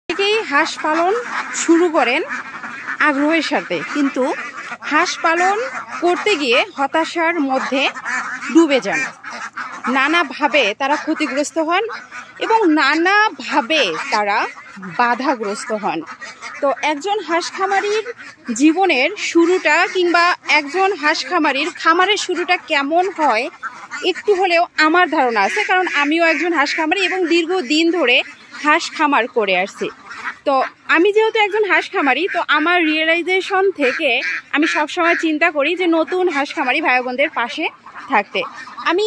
অনেকেই হাঁস পালন শুরু করেন আগ্রহের সাথে, কিন্তু হাঁস পালন করতে গিয়ে হতাশার মধ্যে ডুবে যান। নানাভাবে তারা ক্ষতিগ্রস্ত হন এবং নানাভাবে তারা বাধাগ্রস্ত হন। তো একজন হাঁস খামারির জীবনের শুরুটা কিংবা একজন হাঁস খামারির খামারের শুরুটা কেমন হয় একটু হলেও আমার ধারণা আছে, কারণ আমিও একজন হাঁস খামারি এবং দীর্ঘদিন ধরে হাঁস খামার করে আসছি। তো আমি যেহেতু একজন হাঁস খামারি, তো আমার রিয়েলাইজেশন থেকে আমি সবসময় চিন্তা করি যে নতুন হাঁস খামারি ভাই বোনদের পাশে থাকতে। আমি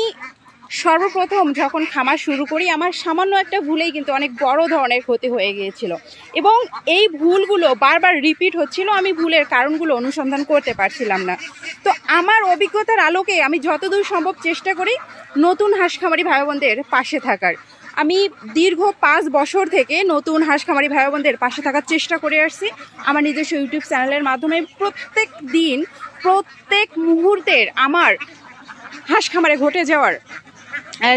সর্বপ্রথম যখন খামার শুরু করি, আমার সামান্য একটা ভুলেই কিন্তু অনেক বড় ধরনের ক্ষতি হয়ে গিয়েছিল এবং এই ভুলগুলো বারবার রিপিট হচ্ছিল। আমি ভুলের কারণগুলো অনুসন্ধান করতে পারছিলাম না। তো আমার অভিজ্ঞতার আলোকে আমি যতদূর সম্ভব চেষ্টা করি নতুন হাঁস খামারি ভাই বোনদের পাশে থাকার। আমি দীর্ঘ 5 বছর থেকে নতুন হাঁস খামারি ভাই বোনদের পাশে থাকার চেষ্টা করে আসছি আমার নিজস্ব ইউটিউব চ্যানেলের মাধ্যমে। প্রত্যেক দিন প্রত্যেক মুহূর্তের আমার হাঁস খামারে ঘটে যাওয়ার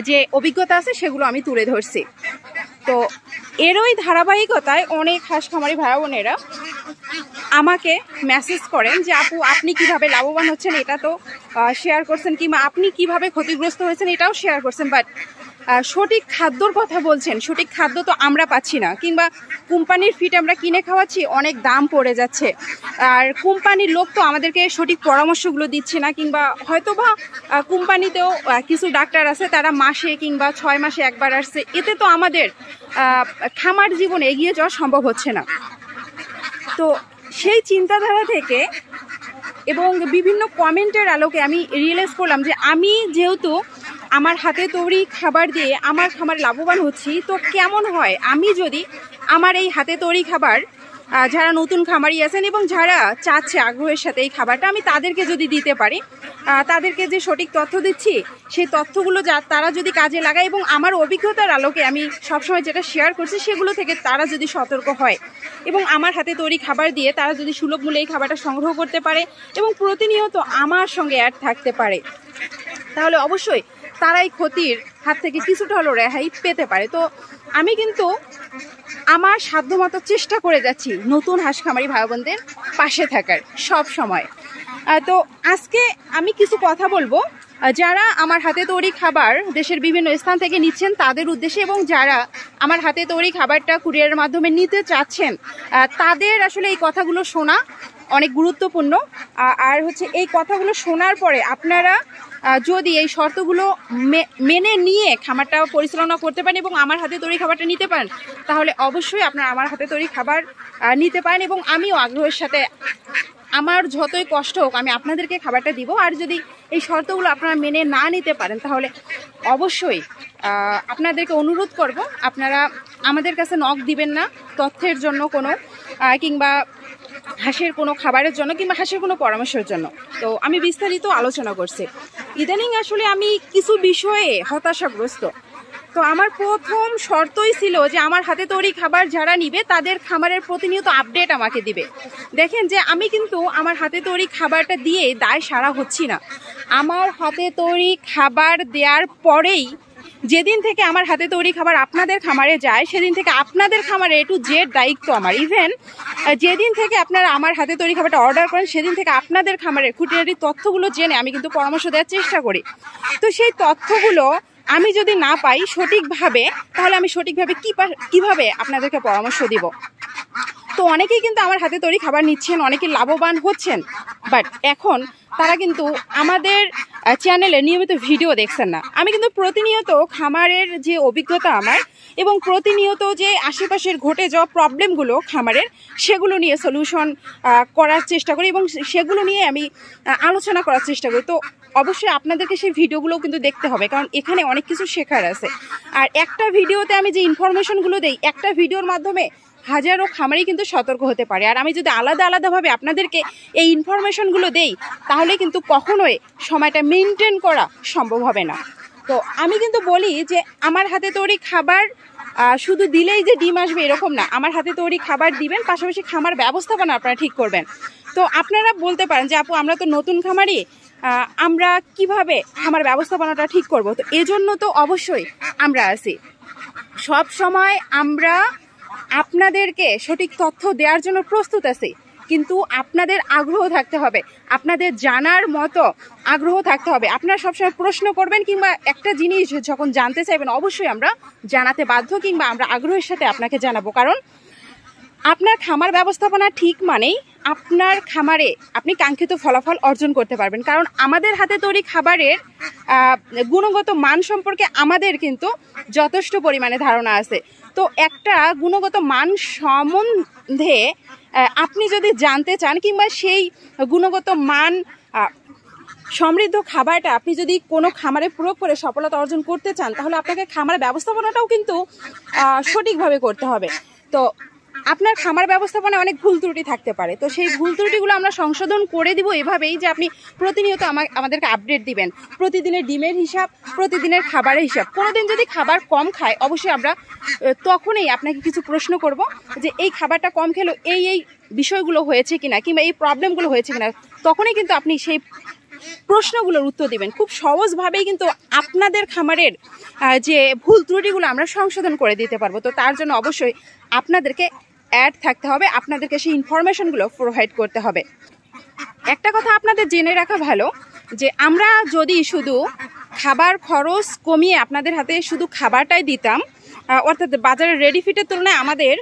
যে অভিজ্ঞতা আছে সেগুলো আমি তুলে ধরছি। তো এরই ধারাবাহিকতায় অনেক হাঁস খামারি ভাই বোনেরা আমাকে মেসেজ করেন যে আপু আপনি কিভাবে লাভবান হচ্ছেন এটা তো শেয়ার করছেন, কিংবা আপনি কিভাবে ক্ষতিগ্রস্ত হয়েছেন এটাও শেয়ার করছেন, বাট সঠিক খাদ্যর কথা বলছেন, সঠিক খাদ্য তো আমরা পাচ্ছি না, কিংবা কোম্পানির ফিড আমরা কিনে খাওয়াচ্ছি, অনেক দাম পড়ে যাচ্ছে, আর কোম্পানির লোক তো আমাদেরকে সঠিক পরামর্শগুলো দিচ্ছে না, কিংবা হয়তোবা কোম্পানিতেও কিছু ডাক্তার আছে তারা মাসে কিংবা 6 মাসে একবার আসছে, এতে তো আমাদের খামার জীবনে এগিয়ে যাওয়া সম্ভব হচ্ছে না। তো সেই চিন্তাধারা থেকে এবং বিভিন্ন কমেন্টের আলোকে আমি রিয়েলাইজ করলাম যে আমি যেহেতু আমার হাতে তৈরি খাবার দিয়ে আমার খামার লাভবান হচ্ছি, তো কেমন হয় আমি যদি আমার এই হাতে তৈরি খাবার যারা নতুন খামারি আছেন এবং যারা চাচ্ছে আগ্রহের সাথে এই খাবারটা আমি তাদেরকে যদি দিতে পারি, তাদেরকে যে সঠিক তথ্য দিচ্ছি সেই তথ্যগুলো তারা যদি কাজে লাগায় এবং আমার অভিজ্ঞতার আলোকে আমি সবসময় যেটা শেয়ার করছি সেগুলো থেকে তারা যদি সতর্ক হয় এবং আমার হাতে তৈরি খাবার দিয়ে তারা যদি সুলভ মূল্যে এই খাবারটা সংগ্রহ করতে পারে এবং প্রতিনিয়ত আমার সঙ্গে অ্যাড থাকতে পারে, তাহলে অবশ্যই তারা এই ক্ষতির হাত থেকে কিছুটা হলেও রেহাই পেতে পারে। তো আমি কিন্তু আমার সাধ্যমতো চেষ্টা করে যাচ্ছি নতুন হাঁস খামারি ভাই বোনদের পাশে থাকার সব সময়। তো আজকে আমি কিছু কথা বলবো যারা আমার হাতে তৈরি খাবার দেশের বিভিন্ন স্থান থেকে নিচ্ছেন তাদের উদ্দেশ্যে, এবং যারা আমার হাতে তৈরি খাবারটা কুরিয়ারের মাধ্যমে নিতে চাচ্ছেন তাদের আসলে এই কথাগুলো শোনা অনেক গুরুত্বপূর্ণ। আর হচ্ছে এই কথাগুলো শোনার পরে আপনারা যদি এই শর্তগুলো মেনে নিয়ে খামারটা পরিচালনা করতে পারেন এবং আমার হাতে তৈরি খাবারটা নিতে পারেন, তাহলে অবশ্যই আপনারা আমার হাতে তৈরি খাবার নিতে পারেন এবং আমিও আগ্রহের সাথে আমার যতই কষ্ট হোক আমি আপনাদেরকে খাবারটা দিব। আর যদি এই শর্তগুলো আপনারা মেনে না নিতে পারেন তাহলে অবশ্যই আপনাদেরকে অনুরোধ করব আপনারা আমাদের কাছে নক দিবেন না তথ্যের জন্য কোনো, কিংবা হাঁসের কোনো খাবারের জন্য, কিংবা হাঁসের কোনো পরামর্শের জন্য। তো আমি বিস্তারিত আলোচনা করছি। ইদানিং আসলে আমি কিছু বিষয়ে হতাশাগ্রস্ত। তো আমার প্রথম শর্তই ছিল যে আমার হাতে তৈরি খাবার যারা নিবে তাদের খামারের প্রতিনিয়ত আপডেট আমাকে দিবে। দেখেন যে আমি কিন্তু আমার হাতে তৈরি খাবারটা দিয়ে দায় সারা হচ্ছি না। আমার হাতে তৈরি খাবার দেওয়ার পরেই যেদিন থেকে আমার হাতে তৈরি খাবার আপনাদের খামারে যায় সেদিন থেকে আপনাদের খামারে A to Z দায়িত্ব আমার। ইভেন যেদিন থেকে আপনারা আমার হাতে তৈরি খাবারটা অর্ডার করেন সেদিন থেকে আপনাদের খামারের খুঁটিনাটি তথ্যগুলো জেনে আমি কিন্তু পরামর্শ দেওয়ার চেষ্টা করি। তো সেই তথ্যগুলো আমি যদি না পাই সঠিকভাবে, তাহলে আমি সঠিকভাবে কিভাবে আপনাদেরকে পরামর্শ দিব? তো অনেকেই কিন্তু আমার হাতে তৈরি খাবার নিচ্ছেন, অনেকে লাভবান হচ্ছেন, বাট এখন তারা কিন্তু আমাদের চ্যানেলে নিয়মিত ভিডিও দেখছেন না। আমি কিন্তু প্রতিনিয়ত খামারের যে অভিজ্ঞতা আমার এবং প্রতিনিয়ত যে আশেপাশের ঘটে যাওয়া প্রবলেমগুলো খামারের সেগুলো নিয়ে সলিউশন করার চেষ্টা করি এবং সেগুলো নিয়ে আমি আলোচনা করার চেষ্টা করি। তো অবশ্যই আপনাদেরকে সেই ভিডিওগুলোও কিন্তু দেখতে হবে, কারণ এখানে অনেক কিছু শেখার আছে। আর একটা ভিডিওতে আমি যে ইনফরমেশনগুলো দেই, একটা ভিডিওর মাধ্যমে হাজারো খামারি কিন্তু সতর্ক হতে পারে। আর আমি যদি আলাদা আলাদাভাবে আপনাদেরকে এই ইনফরমেশনগুলো দেই তাহলে কিন্তু কখনোই সময়টা মেনটেন করা সম্ভব হবে না। তো আমি কিন্তু বলি যে আমার হাতে তৈরি খাবার শুধু দিলেই যে ডিম আসবে এরকম না, আমার হাতে তৈরি খাবার দিবেন, পাশাপাশি খামার ব্যবস্থাপনা আপনারা ঠিক করবেন। তো আপনারা বলতে পারেন যে আপু আমরা তো নতুন খামারি, আমরা কিভাবে খামার ব্যবস্থাপনাটা ঠিক করব? তো এজন্য তো অবশ্যই আমরা আছি। সব সময় আমরা আপনাদেরকে সঠিক তথ্য দেওয়ার জন্য প্রস্তুত আছি, কিন্তু আপনাদের আগ্রহ থাকতে হবে, আপনাদের জানার মতো আগ্রহ থাকতে হবে। আপনারা সবসময় প্রশ্ন করবেন কিংবা একটা জিনিস যখন জানতে চাইবেন অবশ্যই আমরা জানাতে বাধ্য কিংবা আমরা আগ্রহের সাথে আপনাকে জানাবো। কারণ আপনার খামার ব্যবস্থাপনা ঠিক মানেই আপনার খামারে আপনি কাঙ্ক্ষিত ফলাফল অর্জন করতে পারবেন। কারণ আমাদের হাতে তৈরি খাবারের গুণগত মান সম্পর্কে আমাদের কিন্তু যথেষ্ট পরিমাণে ধারণা আছে। তো একটা গুণগত মান সম্বন্ধে আপনি যদি জানতে চান কিংবা সেই গুণগত মান সমৃদ্ধ খাবারটা আপনি যদি কোনো খামারে প্রয়োগ করে সফলতা অর্জন করতে চান, তাহলে আপনাকে খামার ব্যবস্থাপনাটাও কিন্তু সঠিকভাবে করতে হবে। তো আপনার খামার ব্যবস্থাপনায় অনেক ভুল ত্রুটি থাকতে পারে, তো সেই ভুল ত্রুটিগুলো আমরা সংশোধন করে দিব এভাবেই যে আপনি প্রতিনিয়ত আমাদেরকে আপডেট দিবেন, প্রতিদিনের ডিমের হিসাব, প্রতিদিনের খাবারের হিসাব। কোনোদিন যদি খাবার কম খায় অবশ্যই আমরা তখনই আপনাকে কিছু প্রশ্ন করব যে এই খাবারটা কম খেলো এই বিষয়গুলো হয়েছে কিনা কিংবা এই প্রবলেমগুলো হয়েছে কিনা, তখনই কিন্তু আপনি সেই প্রশ্নগুলোর উত্তর দিবেন। খুব সহজভাবেই কিন্তু আপনাদের খামারের যে ভুল ত্রুটিগুলো আমরা সংশোধন করে দিতে পারবো। তো তার জন্য অবশ্যই আপনাদেরকে অ্যাড থাকতে হবে, আপনাদেরকে সেই ইনফরমেশনগুলো প্রোভাইড করতে হবে। একটা কথা আপনাদের জেনে রাখা ভালো যে আমরা যদি শুধু খাবার খরচ কমিয়ে আপনাদের হাতে শুধু খাবারটাই দিতাম, অর্থাৎ বাজারের রেডি ফিটের তুলনায় আমাদের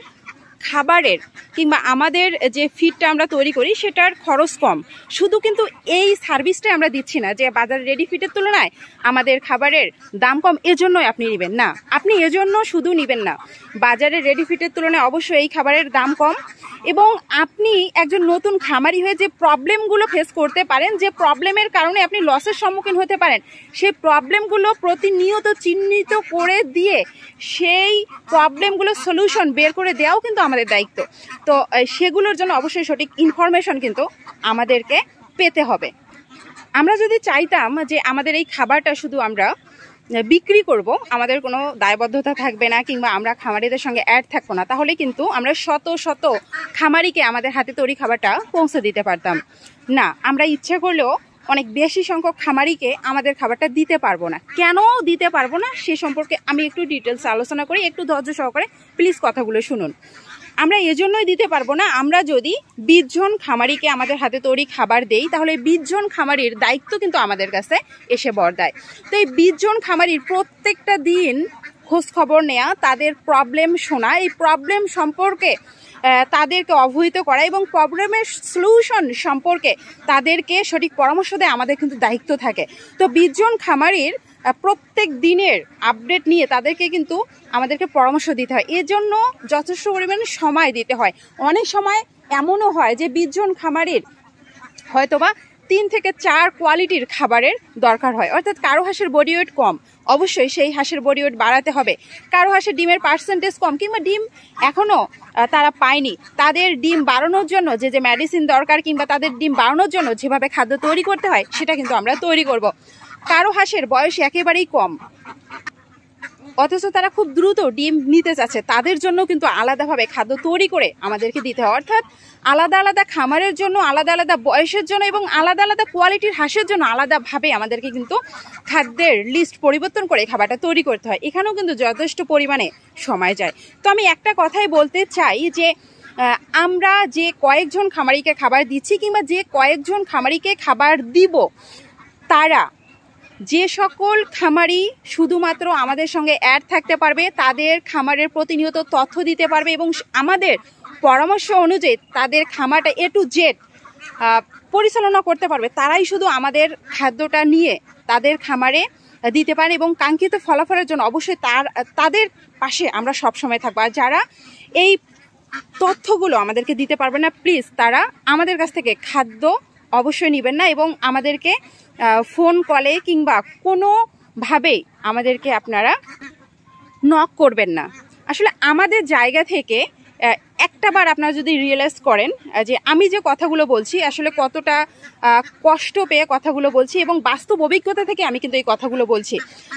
খাবারের কিংবা আমাদের যে ফিডটা আমরা তৈরি করি সেটার খরচ কম, শুধু কিন্তু এই সার্ভিসটাই আমরা দিচ্ছি না যে বাজারের রেডি ফিটের তুলনায় আমাদের খাবারের দাম কম এজন্যই আপনি নেবেন না। আপনি এজন্য শুধু নেবেন না, বাজারের রেডি ফিটের তুলনায় অবশ্যই এই খাবারের দাম কম এবং আপনি একজন নতুন খামারি হয়ে যে প্রবলেমগুলো ফেস করতে পারেন, যে প্রবলেমের কারণে আপনি লসের সম্মুখীন হতে পারেন, সেই প্রবলেমগুলো প্রতিনিয়ত চিহ্নিত করে দিয়ে সেই প্রবলেমগুলো সলিউশন বের করে দেওয়াও কিন্তু আমাদের দায়িত্ব। তো সেগুলোর জন্য অবশ্যই সঠিক ইনফরমেশন কিন্তু আমাদেরকে পেতে হবে। আমরা যদি চাইতাম যে আমাদের এই খাবারটা শুধু আমরা বিক্রি করব, আমাদের কোনো দায়বদ্ধতা থাকবে না কিংবা আমরা খামারিদের সঙ্গে অ্যাড থাকবো না, তাহলে কিন্তু আমরা শত শত খামারিকে আমাদের হাতে তৈরি খাবারটা পৌঁছে দিতে পারতাম না। আমরা ইচ্ছা করলেও অনেক বেশি সংখ্যক খামারিকে আমাদের খাবারটা দিতে পারবো না। কেন দিতে পারবো না সে সম্পর্কে আমি একটু ডিটেলস আলোচনা করি, একটু ধৈর্য সহকারে প্লিজ কথাগুলো শুনুন। আমরা এজন্যই দিতে পারবো না, আমরা যদি 20 জন খামারিকে আমাদের হাতে তৈরি খাবার দেই তাহলে 20 জন খামারির দায়িত্ব কিন্তু আমাদের কাছে এসে বর্তায়। তো এই 20 জন খামারির প্রত্যেকটা দিন খোঁজ খবর নেওয়া, তাদের প্রবলেম শোনা, এই প্রবলেম সম্পর্কে তাদেরকে অবহিত করা এবং প্রবলেমের সলিউশন সম্পর্কে তাদেরকে সঠিক পরামর্শ দেয় আমাদের কিন্তু দায়িত্ব থাকে। তো 20 জন খামারির প্রত্যেক দিনের আপডেট নিয়ে তাদেরকে কিন্তু আমাদেরকে পরামর্শ দিতে হয়, এজন্য যথেষ্ট পরিমাণে সময় দিতে হয়। অনেক সময় এমনও হয় যে 20 জন খামারির হয়তোবা 3 থেকে 4 কোয়ালিটির খাবারের দরকার হয়, অর্থাৎ কারো হাঁসের বডি ওয়েট কম, অবশ্যই সেই হাঁসের বডি ওয়েট বাড়াতে হবে। কারো হাঁসের ডিমের পার্সেন্টেজ কম কিংবা ডিম এখনও তারা পায়নি, তাদের ডিম বাড়ানোর জন্য যে মেডিসিন দরকার কিংবা তাদের ডিম বাড়ানোর জন্য যেভাবে খাদ্য তৈরি করতে হয় সেটা কিন্তু আমরা তৈরি করব। কারো হাঁসের বয়স একেবারেই কম অথচ তারা খুব দ্রুত ডিম নিতে চাচ্ছে, তাদের জন্য কিন্তু আলাদাভাবে খাদ্য তৈরি করে আমাদেরকে দিতে হয়। অর্থাৎ আলাদা আলাদা খামারের জন্য, আলাদা আলাদা বয়সের জন্য এবং আলাদা আলাদা কোয়ালিটির হাঁসের জন্য আলাদাভাবে আমাদেরকে কিন্তু খাদ্যের লিস্ট পরিবর্তন করে খাবারটা তৈরি করতে হয়। এখানেও কিন্তু যথেষ্ট পরিমাণে সময় যায়। তো আমি একটা কথাই বলতে চাই যে আমরা যে কয়েকজন খামারিকে খাবার দিচ্ছি কিংবা যে কয়েকজন খামারিকে খাবার দিব, তারা যে সকল খামারি শুধুমাত্র আমাদের সঙ্গে অ্যাড থাকতে পারবে, তাদের খামারের প্রতিনিয়ত তথ্য দিতে পারবে এবং আমাদের পরামর্শ অনুযায়ী তাদের খামারটা A to Z পরিচালনা করতে পারবে, তারাই শুধু আমাদের খাদ্যটা নিয়ে তাদের খামারে দিতে পারে এবং কাঙ্ক্ষিত ফলাফলের জন্য অবশ্যই তাদের পাশে আমরা সবসময় থাকবো। আর যারা এই তথ্যগুলো আমাদেরকে দিতে পারবে না, প্লিজ তারা আমাদের কাছ থেকে খাদ্য অবশ্যই নেবেন না এবং আমাদেরকে ফোন কলে কিংবা কোনোভাবেই আমাদেরকে আপনারা নক করবেন না। আসলে আমাদের জায়গা থেকে একটাবার আপনারা যদি রিয়েলাইজ করেন যে আমি যে কথাগুলো বলছি আসলে কতটা কষ্ট পেয়ে কথাগুলো বলছি এবং বাস্তব অভিজ্ঞতা থেকে আমি কিন্তু এই কথাগুলো বলছি।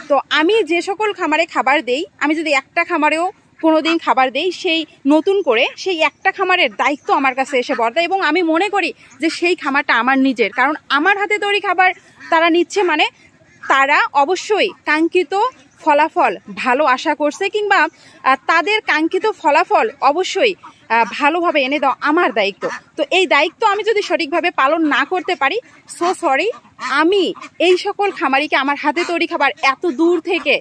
তো আমি যে সকল খামারে খাবার দেই, আমি যদি একটা খামারেও কোনোদিন খাবার দেই, সেই নতুন করে সেই একটা খামারের দায়িত্ব আমার কাছে এসে বর্তায় এবং আমি মনে করি যে সেই খামারটা আমার নিজের, কারণ আমার হাতে তৈরি খাবার তারা নিচ্ছে মানে তারা অবশ্যই কাঙ্ক্ষিত ফলাফল ভালো আশা করছে, কিংবা তাদের কাঙ্ক্ষিত ফলাফল অবশ্যই ভালোভাবে এনে দাও আমার দায়িত্ব। তো এই দায়িত্ব আমি যদি সঠিকভাবে পালন না করতে পারি, সো সরি, আমি এই সকল খামারিকে আমার হাতে তৈরি খাবার এত দূর থেকে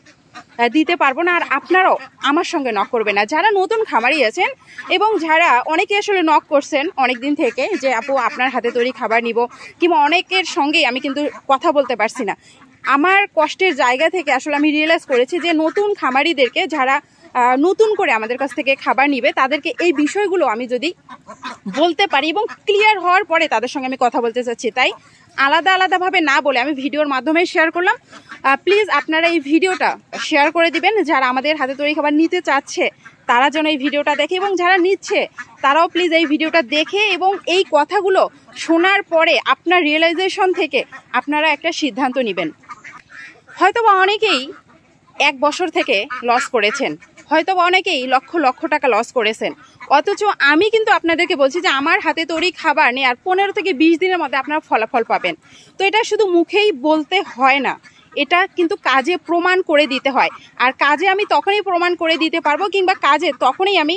দিতে পারবো না। আর আপনারাও আমার সঙ্গে নক করবে না, যারা নতুন খামারি আছেন এবং যারা অনেকে আসলে নক করছেন অনেক দিন থেকে যে আপু আপনার হাতে তৈরি খাবার নিব, কিংবা অনেকের সঙ্গেই আমি কিন্তু কথা বলতে পারছি না। আমার কষ্টের জায়গা থেকে আসলে আমি রিয়েলাইজ করেছি যে নতুন খামারিদেরকে, যারা নতুন করে আমাদের কাছ থেকে খাবার নিবে, তাদেরকে এই বিষয়গুলো আমি যদি বলতে পারি এবং ক্লিয়ার হওয়ার পরে তাদের সঙ্গে আমি কথা বলতে চাচ্ছি, তাই আলাদা আলাদাভাবে না বলে আমি ভিডিওর মাধ্যমে শেয়ার করলাম। প্লিজ আপনারা এই ভিডিওটা শেয়ার করে দিবেন, যারা আমাদের হাতে তৈরি খাবার নিতে চাচ্ছে তারা যেন এই ভিডিওটা দেখে, এবং যারা নিচ্ছে তারাও প্লিজ এই ভিডিওটা দেখে এবং এই কথাগুলো শোনার পরে আপনার রিয়েলাইজেশন থেকে আপনারা একটা সিদ্ধান্ত নেবেন। হয়তোবা অনেকেই 1 বছর থেকে লস করেছেন, হয়তোবা অনেকেই লক্ষ লক্ষ টাকা লস করেছেন, অথচ আমি কিন্তু আপনাদেরকে বলছি যে আমার হাতে তৈরি খাবার নেওয়ার 15 থেকে 20 দিনের মধ্যে আপনারা ফলাফল পাবেন। তো এটা শুধু মুখেই বলতে হয় না, এটা কিন্তু কাজে প্রমাণ করে দিতে হয়। আর কাজে আমি তখনই প্রমাণ করে দিতে পারবো, কিংবা কাজে তখনই আমি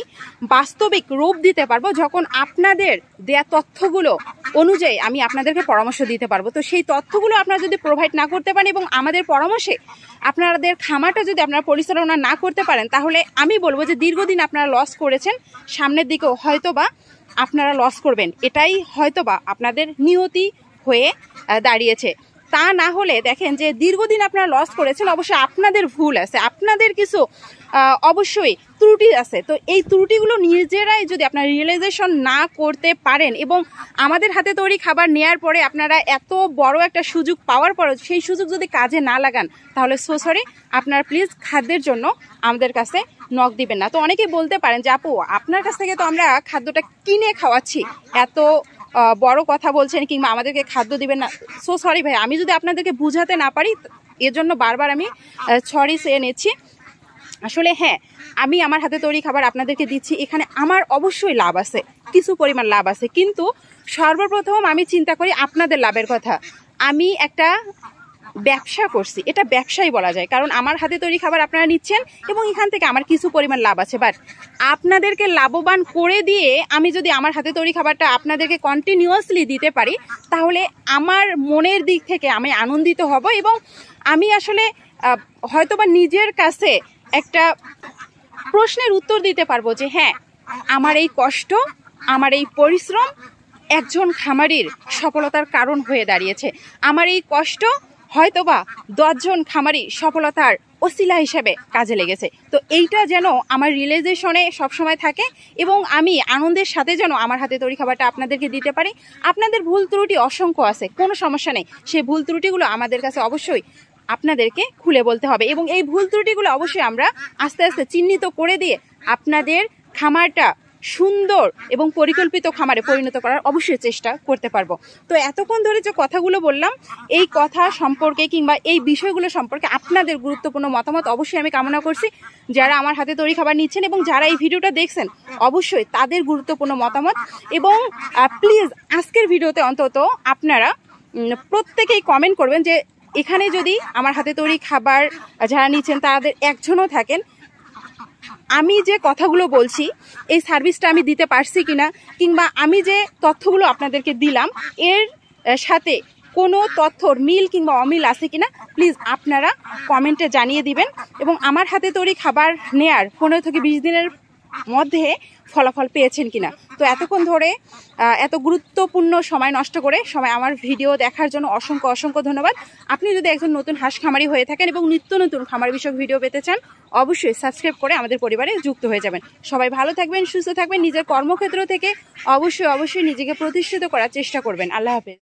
বাস্তবিক রূপ দিতে পারবো যখন আপনাদের দেয়া তথ্যগুলো অনুযায়ী আমি আপনাদেরকে পরামর্শ দিতে পারবো। তো সেই তথ্যগুলো আপনারা যদি প্রোভাইড না করতে পারেন এবং আমাদের পরামর্শে আপনাদের খামারটা যদি আপনারা পরিচালনা না করতে পারেন, তাহলে আমি বলবো যে দীর্ঘদিন আপনারা লস করেছেন, সামনের দিকেও হয়তোবা আপনারা লস করবেন। এটাই হয়তোবা আপনাদের নিয়তি হয়ে দাঁড়িয়েছে। তা না হলে দেখেন যে দীর্ঘদিন আপনারা লস করেছেন, অবশ্যই আপনাদের ভুল আছে, আপনাদের কিছু অবশ্যই ত্রুটি আছে। তো এই ত্রুটিগুলো নিজেরাই যদি আপনারা রিয়েলাইজেশন না করতে পারেন এবং আমাদের হাতে তৈরি খাবার নেওয়ার পরে আপনারা এত বড় একটা সুযোগ পাওয়ার পর সেই সুযোগ যদি কাজে না লাগান, তাহলে সো সরি, আপনারা প্লিজ খাদ্যের জন্য আমাদের কাছে নক দিবেন না। তো অনেকেই বলতে পারেন যে আপু আপনার কাছ থেকে তো আমরা খাদ্যটা কিনে খাওয়াচ্ছি, এত বড় কথা বলছেন, কিংবা আমাদেরকে খাদ্য দিবেন না। সো সরি ভাই, আমি যদি আপনাদেরকে বুঝাতে না পারি এজন্য বারবার আমি সরি চেয়ে নিচ্ছি। আসলে হ্যাঁ, আমি আমার হাতে তৈরি খাবার আপনাদেরকে দিচ্ছি, এখানে আমার অবশ্যই লাভ আছে, কিছু পরিমাণ লাভ আছে, কিন্তু সর্বপ্রথম আমি চিন্তা করি আপনাদের লাভের কথা। আমি একটা ব্যবসা করছি, এটা ব্যবসাই বলা যায়, কারণ আমার হাতে তৈরি খাবার আপনারা নিচ্ছেন এবং এখান থেকে আমার কিছু পরিমাণ লাভ আছে। বাট আপনাদেরকে লাভবান করে দিয়ে আমি যদি আমার হাতে তৈরি খাবারটা আপনাদেরকে কন্টিনিউয়াসলি দিতে পারি, তাহলে আমার মনের দিক থেকে আমি আনন্দিত হব এবং আমি আসলে হয়তোবা নিজের কাছে একটা প্রশ্নের উত্তর দিতে পারবো যে হ্যাঁ, আমার এই কষ্ট, আমার এই পরিশ্রম একজন খামারির সফলতার কারণ হয়ে দাঁড়িয়েছে। আমার এই কষ্ট হয়তোবা 10 জন খামারি সফলতার ওসিলা হিসেবে কাজে লেগেছে। তো এইটা যেন আমার রিয়েলাইজেশনে সবসময় থাকে এবং আমি আনন্দের সাথে যেন আমার হাতে তৈরি খাবারটা আপনাদেরকে দিতে পারি। আপনাদের ভুল ত্রুটি অসংখ্য আছে, কোনো সমস্যা নেই, সেই ভুল ত্রুটিগুলো আমাদের কাছে অবশ্যই আপনাদেরকে খুলে বলতে হবে এবং এই ভুল ত্রুটিগুলো অবশ্যই আমরা আস্তে আস্তে চিহ্নিত করে দিয়ে আপনাদের খামারটা সুন্দর এবং পরিকল্পিত খামারে পরিণত করার অবশ্যই চেষ্টা করতে পারবো। তো এতক্ষণ ধরে যে কথাগুলো বললাম, এই কথা সম্পর্কে কিংবা এই বিষয়গুলো সম্পর্কে আপনাদের গুরুত্বপূর্ণ মতামত অবশ্যই আমি কামনা করছি। যারা আমার হাতে তৈরি খাবার নিচ্ছেন এবং যারা এই ভিডিওটা দেখছেন, অবশ্যই তাদের গুরুত্বপূর্ণ মতামত এবং প্লিজ আজকের ভিডিওতে অন্তত আপনারা প্রত্যেকেই কমেন্ট করবেন যে এখানে যদি আমার হাতে তৈরি খাবার যারা নিচ্ছেন তাদের একজনও থাকেন, আমি যে কথাগুলো বলছি এই সার্ভিসটা আমি দিতে পারছি কিনা, কিংবা আমি যে তথ্যগুলো আপনাদেরকে দিলাম এর সাথে কোনো তথ্যর মিল কিংবা অমিল আছে কিনা, প্লিজ আপনারা কমেন্টে জানিয়ে দিবেন। এবং আমার হাতে তৈরি খাবার নেয়ার 15 থেকে 20 দিনের মধ্যে ফলাফল পেয়েছেন কিনা। তো এতক্ষণ ধরে এত গুরুত্বপূর্ণ সময় নষ্ট করে সবাই আমার ভিডিও দেখার জন্য অসংখ্য অসংখ্য ধন্যবাদ। আপনি যদি একজন নতুন হাঁস খামারি হয়ে থাকেন এবং নিত্য নতুন খামার বিষয়ক ভিডিও পেতে চান, অবশ্যই সাবস্ক্রাইব করে আমাদের পরিবারে যুক্ত হয়ে যাবেন। সবাই ভালো থাকবেন, সুস্থ থাকবেন, নিজের কর্মক্ষেত্র থেকে অবশ্যই নিজেকে প্রতিষ্ঠিত করার চেষ্টা করবেন। আল্লাহ হাফেজ।